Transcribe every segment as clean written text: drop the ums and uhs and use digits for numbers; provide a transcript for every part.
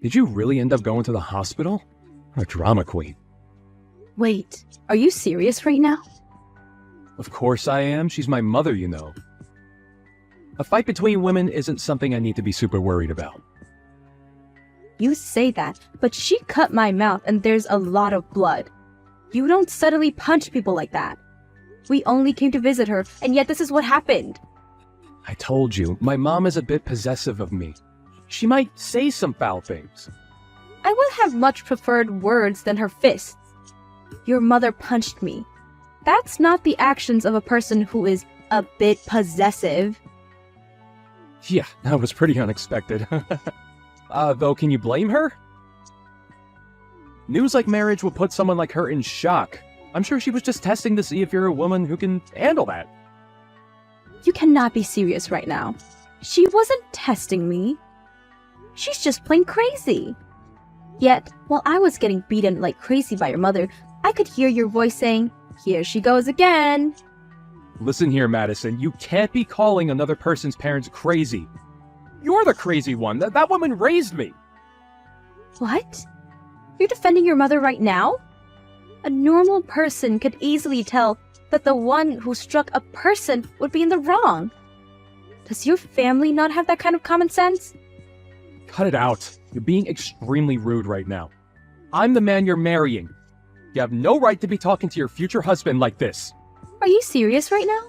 Did you really end up going to the hospital? A drama queen. Wait, are you serious right now? Of course I am. She's my mother, you know. A fight between women isn't something I need to be super worried about. You say that, but she cut my mouth and there's a lot of blood. You don't suddenly punch people like that. We only came to visit her, and yet this is what happened. I told you, my mom is a bit possessive of me. She might say some foul things. I would have much preferred words than her fists. Your mother punched me. That's not the actions of a person who is a bit possessive. Yeah, that was pretty unexpected. Though, can you blame her? News like marriage will put someone like her in shock. I'm sure she was just testing to see if you're a woman who can handle that. You cannot be serious right now. She wasn't testing me. She's just plain crazy. Yet, while I was getting beaten like crazy by your mother, I could hear your voice saying, "Here she goes again." Listen here, Madison, you can't be calling another person's parents crazy. You're the crazy one. That woman raised me. What? You're defending your mother right now? A normal person could easily tell that the one who struck a person would be in the wrong. Does your family not have that kind of common sense? Cut it out. You're being extremely rude right now. I'm the man you're marrying. You have no right to be talking to your future husband like this. Are you serious right now?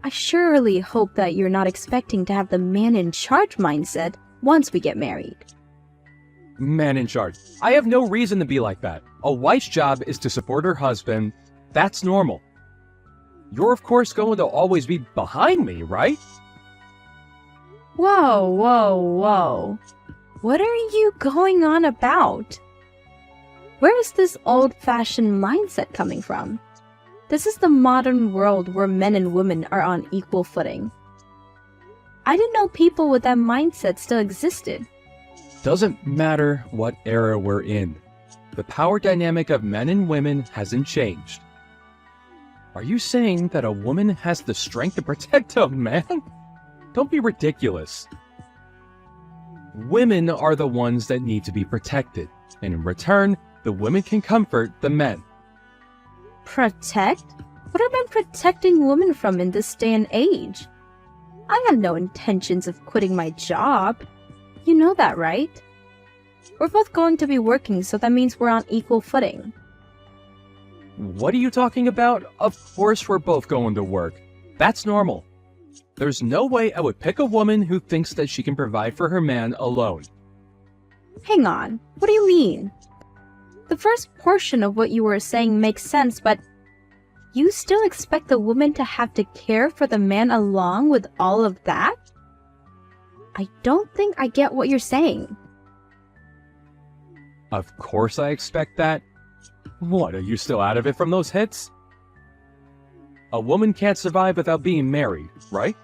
I surely hope that you're not expecting to have the man in charge mindset once we get married. Man in charge. I have no reason to be like that. A wife's job is to support her husband. That's normal. You're of course going to always be behind me, right? Whoa, whoa, whoa. What are you going on about? Where is this old-fashioned mindset coming from? This is the modern world where men and women are on equal footing. I didn't know people with that mindset still existed. Doesn't matter what era we're in. The power dynamic of men and women hasn't changed. Are you saying that a woman has the strength to protect a man? Don't be ridiculous. Women are the ones that need to be protected, and in return, the women can comfort the men. Protect? What are men protecting women from in this day and age? I have no intentions of quitting my job. You know that, right? We're both going to be working, so that means we're on equal footing. What are you talking about? Of course we're both going to work. That's normal. There's no way I would pick a woman who thinks that she can provide for her man alone. Hang on, what do you mean? The first portion of what you were saying makes sense, but you still expect the woman to have to care for the man along with all of that? I don't think I get what you're saying. Of course I expect that. What, are you still out of it from those hits? A woman can't survive without being married, right?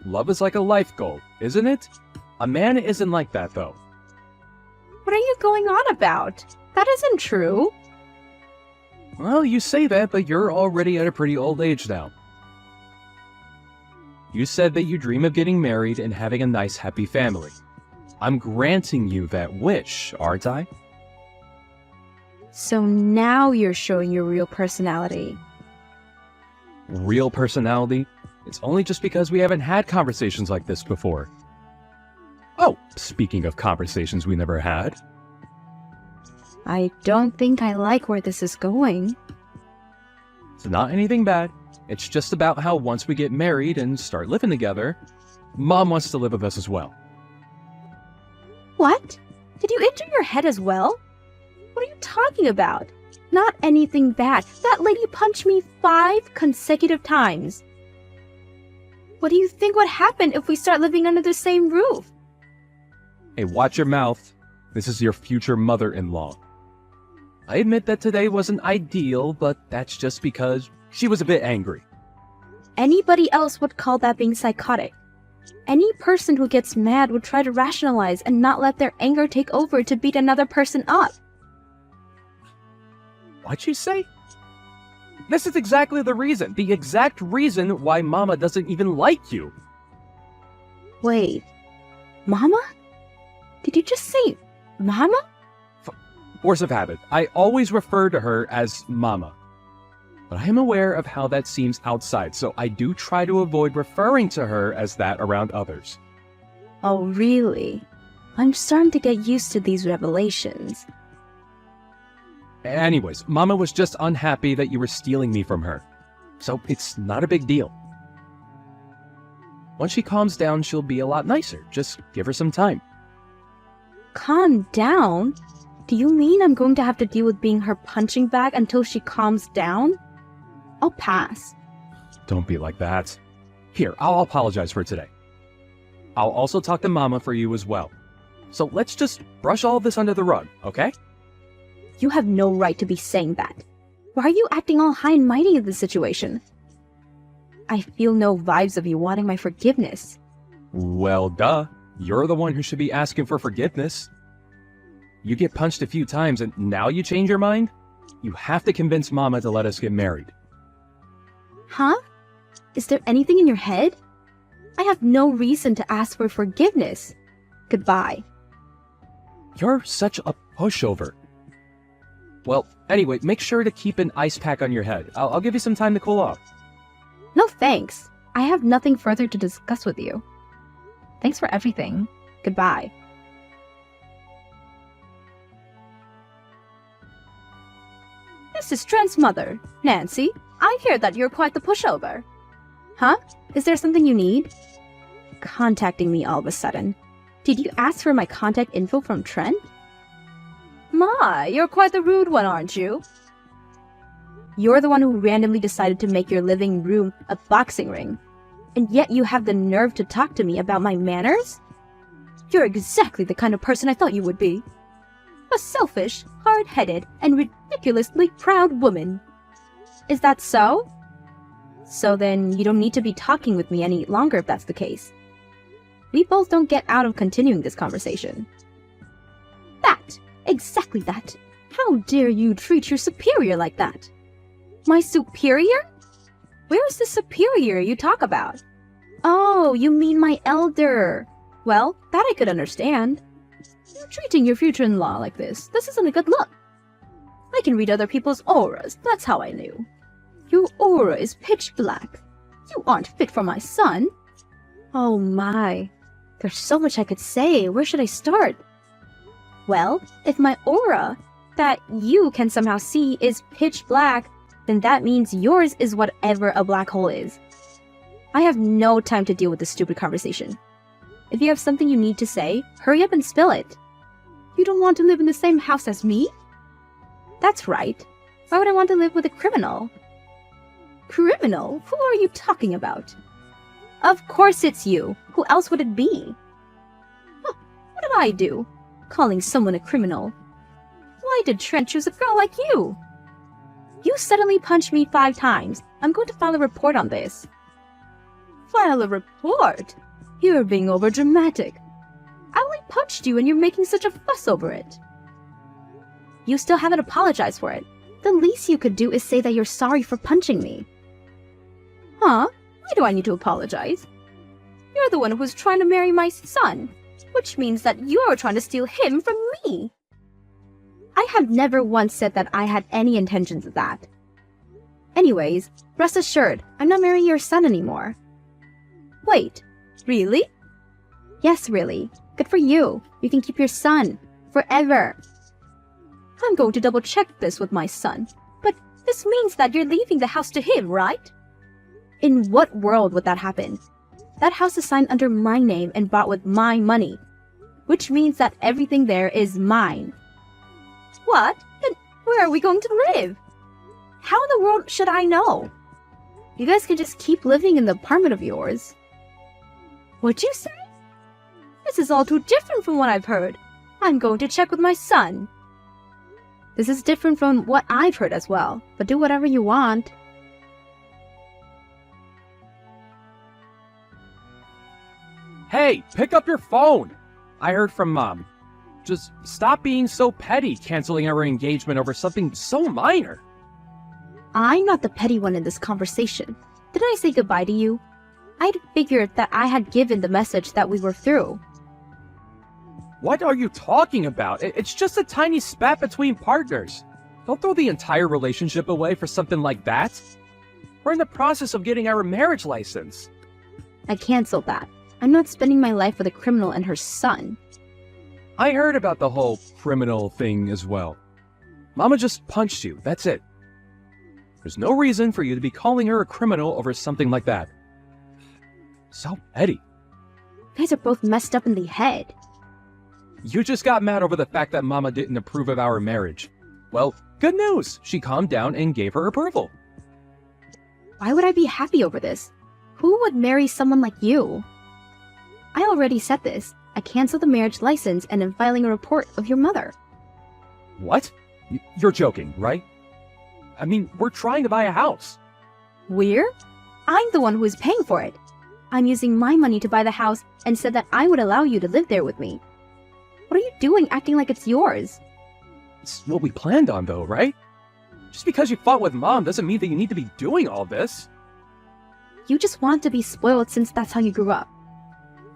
Love is like a life goal, isn't it? A man isn't like that, though. What are you going on about? That isn't true. Well, you say that, but you're already at a pretty old age now. You said that you dream of getting married and having a nice, happy family. I'm granting you that wish, aren't I? So now you're showing your real personality. Real personality? It's only just because we haven't had conversations like this before. Oh, speaking of conversations we never had. I don't think I like where this is going. It's not anything bad. It's just about how once we get married and start living together, Mom wants to live with us as well. What? Did you injure your head as well? What are you talking about? Not anything bad. That lady punched me 5 consecutive times. What do you think would happen if we start living under the same roof? Hey, watch your mouth. This is your future mother-in-law. I admit that today wasn't ideal, but that's just because she was a bit angry. Anybody else would call that being psychotic. Any person who gets mad would try to rationalize and not let their anger take over to beat another person up. What'd she say? This is exactly the exact reason why Mama doesn't even like you. Wait, Mama? Did you just say Mama? Force of habit. I always refer to her as Mama. But I am aware of how that seems outside, so I do try to avoid referring to her as that around others. Oh, really? I'm starting to get used to these revelations. Anyways, Mama was just unhappy that you were stealing me from her. So it's not a big deal. Once she calms down, she'll be a lot nicer. Just give her some time. Calm down? Do you mean I'm going to have to deal with being her punching bag until she calms down? I'll pass. Don't be like that. Here, I'll apologize for today. I'll also talk to Mama for you as well. So let's just brush all of this under the rug, okay? You have no right to be saying that. Why are you acting all high and mighty in this situation? I feel no vibes of you wanting my forgiveness. Well, duh. You're the one who should be asking for forgiveness. You get punched a few times and now you change your mind? You have to convince Mama to let us get married. Huh? Is there anything in your head? I have no reason to ask for forgiveness. Goodbye. You're such a pushover. Well, anyway, make sure to keep an ice pack on your head. I'll give you some time to cool off. No thanks. I have nothing further to discuss with you. Thanks for everything. Goodbye. This is Trent's mother, Nancy. I hear that you're quite the pushover. Huh? Is there something you need? Contacting me all of a sudden. Did you ask for my contact info from Trent? My, you're quite the rude one, aren't you? You're the one who randomly decided to make your living room a boxing ring. And yet you have the nerve to talk to me about my manners? You're exactly the kind of person I thought you would be. A selfish, hard-headed, and ridiculously proud woman. Is that so? So then you don't need to be talking with me any longer if that's the case. We both don't get out of continuing this conversation. That! Exactly that! How dare you treat your superior like that? My superior? Where's the superior you talk about? Oh, you mean my elder. Well, that I could understand. You're treating your future-in-law like this. This isn't a good look. I can read other people's auras, that's how I knew. Your aura is pitch black. You aren't fit for my son. Oh my. There's so much I could say. Where should I start? Well, if my aura, that you can somehow see, is pitch black, then that means yours is whatever a black hole is. I have no time to deal with this stupid conversation. If you have something you need to say, hurry up and spill it. You don't want to live in the same house as me? That's right. Why would I want to live with a criminal? Criminal? Who are you talking about? Of course it's you. Who else would it be? Huh, what did I do? Calling someone a criminal. Why did Trent choose a girl like you? You suddenly punched me 5 times. I'm going to file a report on this. File a report? You're being overdramatic. I only punched you and you're making such a fuss over it. You still haven't apologized for it. The least you could do is say that you're sorry for punching me. Huh? Why do I need to apologize? You're the one who was trying to marry my son, which means that you're trying to steal him from me. I have never once said that I had any intentions of that. Anyways, rest assured, I'm not marrying your son anymore. Wait, really? Yes, really. Good for you. You can keep your son. Forever. I'm going to double check this with my son. But this means that you're leaving the house to him, right? In what world would that happen? That house is signed under my name and bought with my money. Which means that everything there is mine. What? Then where are we going to live? How in the world should I know? You guys can just keep living in the apartment of yours. What'd you say? This is all too different from what I've heard. I'm going to check with my son. This is different from what I've heard as well, but do whatever you want. Hey, pick up your phone! I heard from Mom. Just stop being so petty, canceling our engagement over something so minor. I'm not the petty one in this conversation. Didn't I say goodbye to you? I'd figured that I had given the message that we were through. What are you talking about? It's just a tiny spat between partners. Don't throw the entire relationship away for something like that. We're in the process of getting our marriage license. I canceled that. I'm not spending my life with a criminal and her son. I heard about the whole criminal thing as well. Mama just punched you, that's it. There's no reason for you to be calling her a criminal over something like that. So, Eddie. You guys are both messed up in the head. You just got mad over the fact that Mama didn't approve of our marriage. Well, good news. She calmed down and gave her approval. Why would I be happy over this? Who would marry someone like you? I already said this. I canceled the marriage license and am filing a report of your mother. What? You're joking, right? I mean, we're trying to buy a house. We're? I'm the one who is paying for it. I'm using my money to buy the house and said that I would allow you to live there with me. What are you doing acting like it's yours? It's what we planned on, though, right? Just because you fought with Mom doesn't mean that you need to be doing all this. You just want to be spoiled since that's how you grew up.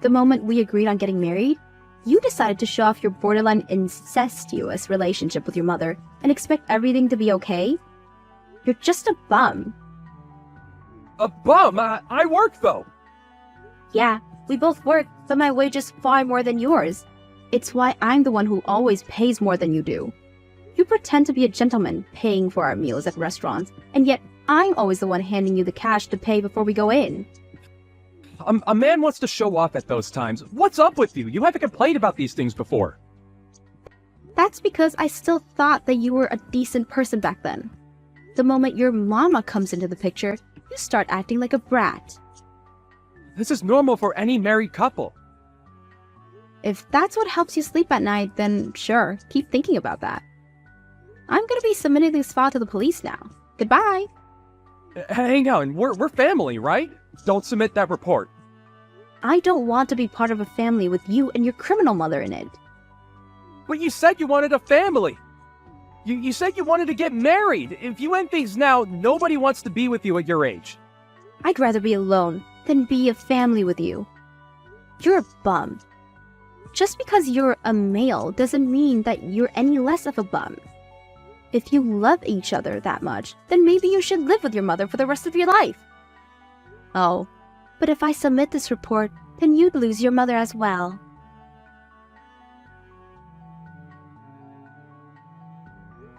The moment we agreed on getting married, you decided to show off your borderline incestuous relationship with your mother and expect everything to be okay? You're just a bum. A bum? I work, though. Yeah, we both work, but my wage is far more than yours. It's why I'm the one who always pays more than you do. You pretend to be a gentleman, paying for our meals at restaurants, and yet I'm always the one handing you the cash to pay before we go in. A man wants to show off at those times. What's up with you? You haven't complained about these things before. That's because I still thought that you were a decent person back then. The moment your mama comes into the picture, you start acting like a brat. This is normal for any married couple. If that's what helps you sleep at night, then sure, keep thinking about that. I'm gonna be submitting this file to the police now. Goodbye. Hang on, we're family, right? Don't submit that report. I don't want to be part of a family with you and your criminal mother in it. But you said you wanted a family. You said you wanted to get married. If you end things now, nobody wants to be with you at your age. I'd rather be alone than be a family with you. You're a bum. Just because you're a male doesn't mean that you're any less of a bum. If you love each other that much, then maybe you should live with your mother for the rest of your life. Oh, but if I submit this report, then you'd lose your mother as well.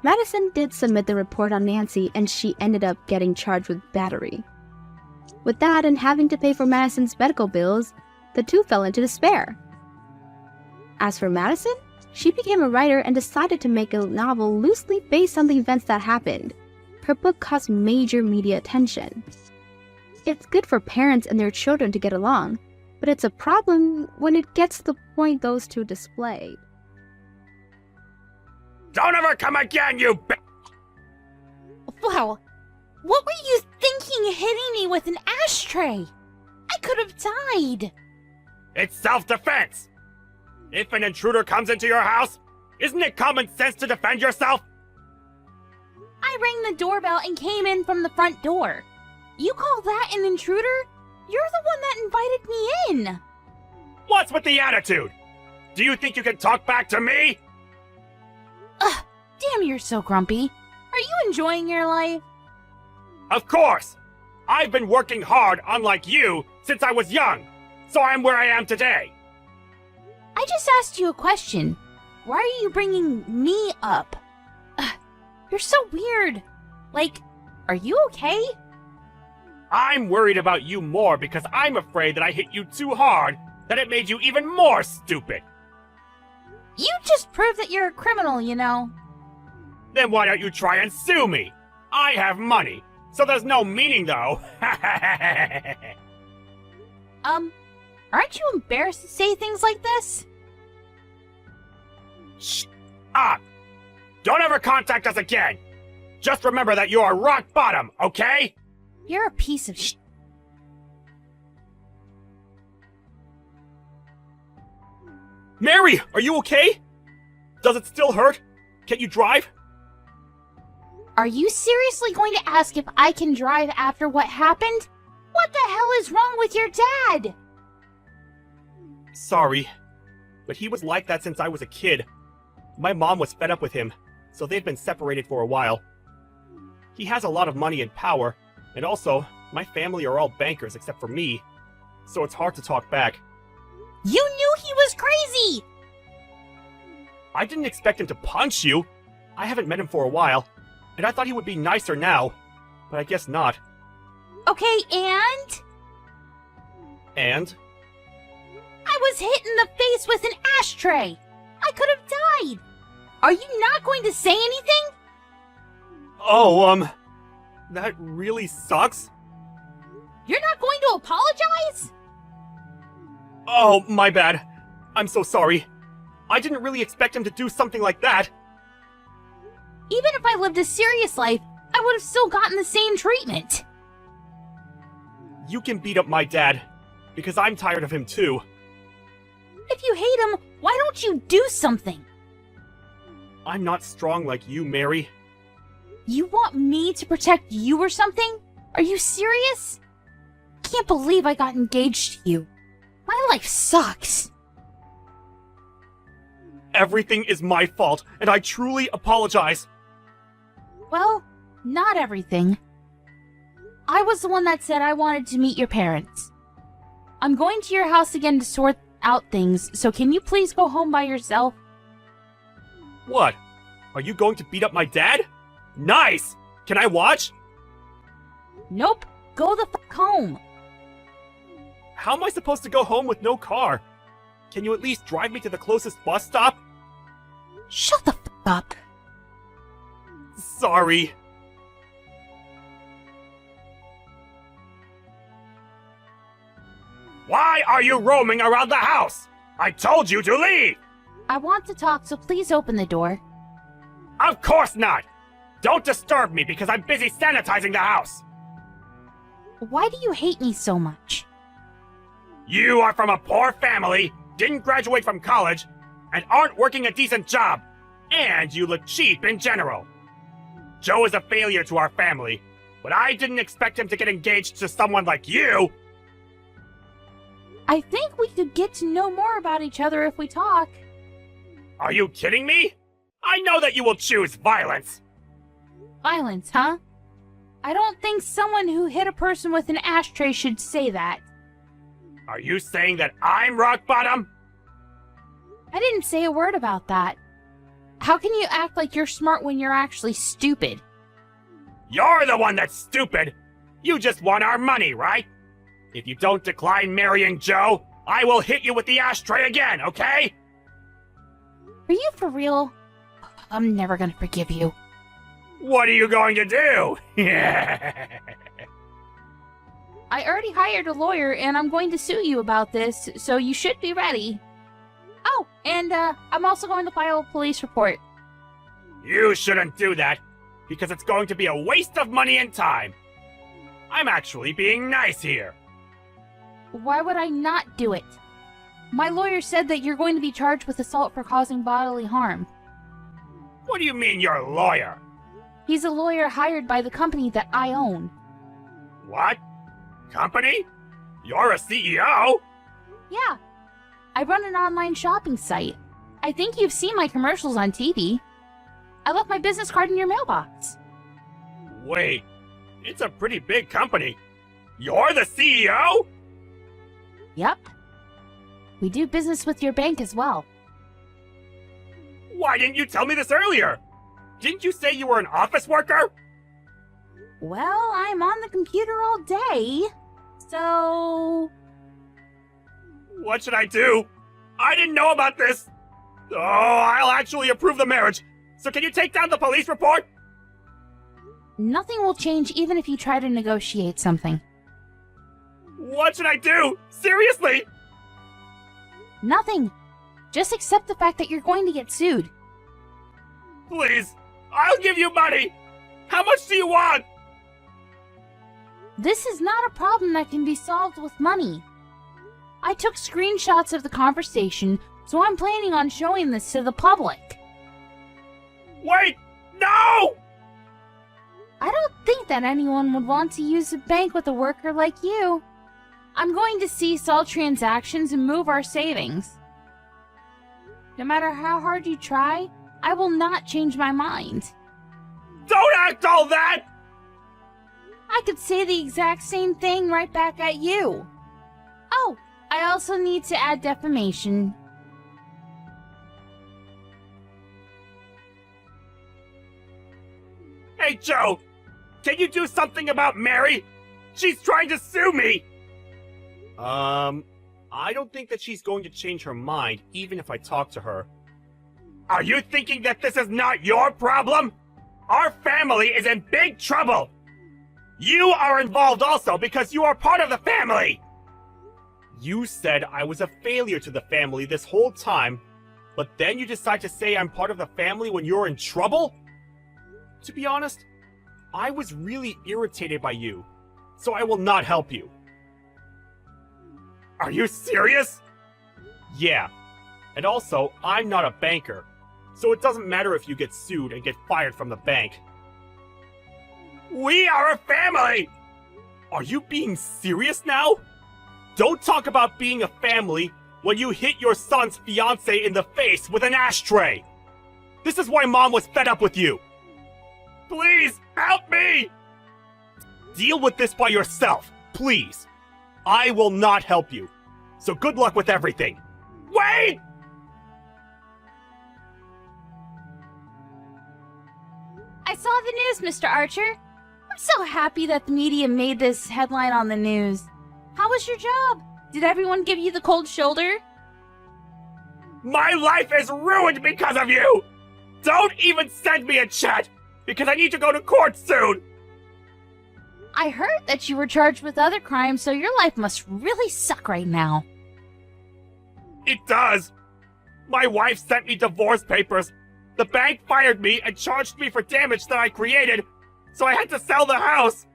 Madison did submit the report on Nancy, and she ended up getting charged with battery. With that and having to pay for Madison's medical bills, the two fell into despair. As for Madison, she became a writer and decided to make a novel loosely based on the events that happened. Her book caused major media attention. It's good for parents and their children to get along, but it's a problem when it gets to the point those two displayed. Don't ever come again, you b- Wow, what were you thinking hitting me with an ashtray? I could have died. It's self-defense! If an intruder comes into your house, isn't it common sense to defend yourself? I rang the doorbell and came in from the front door. You call that an intruder? You're the one that invited me in. What's with the attitude? Do you think you can talk back to me? Ugh, damn, you're so grumpy. Are you enjoying your life? Of course! I've been working hard, unlike you, since I was young, so I'm where I am today. I just asked you a question. Why are you bringing me up? Ugh, you're so weird. Like, are you okay? I'm worried about you more because I'm afraid that I hit you too hard, that it made you even more stupid. You just proved that you're a criminal, you know. Then why don't you try and sue me? I have money, so there's no meaning though. Aren't you embarrassed to say things like this? Shh up! Don't ever contact us again! Just remember that you're rock bottom, okay? You're a piece of sh- Mary, are you okay? Does it still hurt? Can you drive? Are you seriously going to ask if I can drive after what happened? What the hell is wrong with your dad? Sorry. but he was like that since I was a kid. My mom was fed up with him, so they'd been separated for a while. He has a lot of money and power, and also, my family are all bankers except for me, so it's hard to talk back. You knew he was crazy! I didn't expect him to punch you. I haven't met him for a while, and I thought he would be nicer now, but I guess not. Okay, and? And? I was hit in the face with an ashtray! I could have died! Are you not going to say anything? Oh, that really sucks? You're not going to apologize? Oh, my bad. I'm so sorry. I didn't really expect him to do something like that. Even if I lived a serious life, I would have still gotten the same treatment. You can beat up my dad, because I'm tired of him too. If you hate him, why don't you do something? I'm not strong like you, Mary. You want me to protect you or something? Are you serious? Can't believe I got engaged to you. My life sucks. Everything is my fault, and I truly apologize. Well, not everything. I was the one that said I wanted to meet your parents. I'm going to your house again to sort out things, so can you please go home by yourself? What? Are you going to beat up my dad? Nice! Can I watch? Nope. Go the fuck home. How am I supposed to go home with no car? Can you at least drive me to the closest bus stop? Shut the fuck up. Sorry. Why are you roaming around the house? I told you to leave! I want to talk, so please open the door. Of course not! Don't disturb me because I'm busy sanitizing the house! Why do you hate me so much? You are from a poor family, didn't graduate from college, and aren't working a decent job. And you look cheap in general. Joe is a failure to our family, but I didn't expect him to get engaged to someone like you! I think we could get to know more about each other if we talk. Are you kidding me? I know that you will choose violence! Violence, huh? I don't think someone who hit a person with an ashtray should say that. Are you saying that I'm rock bottom? I didn't say a word about that. How can you act like you're smart when you're actually stupid? You're the one that's stupid! You just want our money, right? If you don't decline marrying Joe, I will hit you with the ashtray again, okay? Are you for real? I'm never gonna forgive you. What are you going to do? I already hired a lawyer and I'm going to sue you about this, so you should be ready. Oh, and I'm also going to file a police report. You shouldn't do that, because it's going to be a waste of money and time. I'm actually being nice here. Why would I not do it? My lawyer said that you're going to be charged with assault for causing bodily harm. What do you mean you're a lawyer? He's a lawyer hired by the company that I own. What? Company? You're a CEO? Yeah. I run an online shopping site. I think you've seen my commercials on TV. I left my business card in your mailbox. Wait, it's a pretty big company. You're the CEO? Yep. We do business with your bank as well. Why didn't you tell me this earlier? Didn't you say you were an office worker? Well, I'm on the computer all day, so... What should I do? I didn't know about this. Oh, I'll actually approve the marriage. So can you take down the police report? Nothing will change even if you try to negotiate something. What should I do? Seriously? Nothing. Just accept the fact that you're going to get sued. Please, I'll give you money. How much do you want? This is not a problem that can be solved with money. I took screenshots of the conversation, so I'm planning on showing this to the public. Wait, no! I don't think that anyone would want to use a bank with a worker like you. I'm going to cease all transactions and move our savings. No matter how hard you try, I will not change my mind. Don't act all that! I could say the exact same thing right back at you. Oh, I also need to add defamation. Hey, Joe! Can you do something about Mary? She's trying to sue me! I don't think that she's going to change her mind, even if I talk to her. Are you thinking that this is not your problem? Our family is in big trouble! You are involved also because you are part of the family! You said I was a failure to the family this whole time, but then you decide to say I'm part of the family when you're in trouble? To be honest, I was really irritated by you, so I will not help you. Are you serious? Yeah. And also, I'm not a banker, so it doesn't matter if you get sued and get fired from the bank. We are a family! Are you being serious now? Don't talk about being a family when you hit your son's fiancé in the face with an ashtray! This is why Mom was fed up with you! Please, help me! Deal with this by yourself, please! I will not help you, so good luck with everything! Wait! I saw the news, Mr. Archer. I'm so happy that the media made this headline on the news. How was your job? Did everyone give you the cold shoulder? My life is ruined because of you! Don't even send me a chat, because I need to go to court soon! I heard that you were charged with other crimes, so your life must really suck right now. It does! My wife sent me divorce papers. The bank fired me and charged me for damage that I created, so I had to sell the house!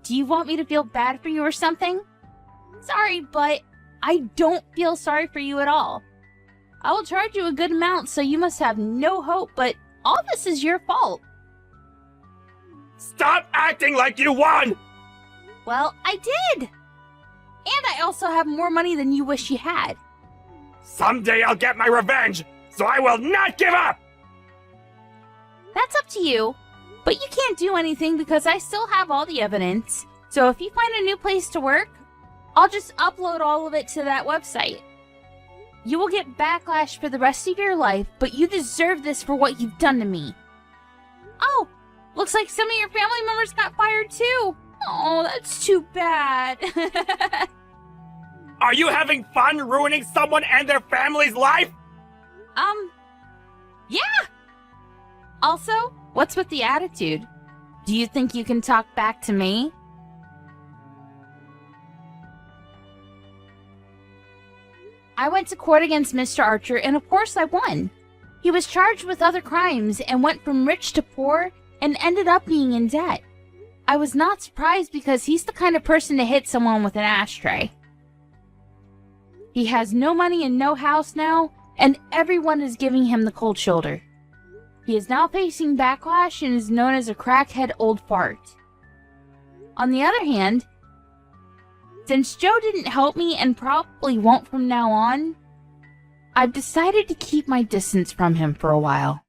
Do you want me to feel bad for you or something? Sorry, but I don't feel sorry for you at all. I will charge you a good amount, so you must have no hope, but all this is your fault. Stop acting like you won! Well, I did! And I also have more money than you wish you had. Someday I'll get my revenge, so I will not give up! That's up to you, but you can't do anything because I still have all the evidence. So if you find a new place to work, I'll just upload all of it to that website. You will get backlash for the rest of your life, but you deserve this for what you've done to me. Oh, looks like some of your family members got fired too. Oh, that's too bad. Are you having fun ruining someone and their family's life? Yeah. Also, what's with the attitude? Do you think you can talk back to me? I went to court against Mr. Archer, and of course I won. He was charged with other crimes and went from rich to poor and ended up being in debt. I was not surprised because he's the kind of person to hit someone with an ashtray. He has no money and no house now, and everyone is giving him the cold shoulder. He is now facing backlash and is known as a crackhead old fart. On the other hand, since Joe didn't help me and probably won't from now on, I've decided to keep my distance from him for a while.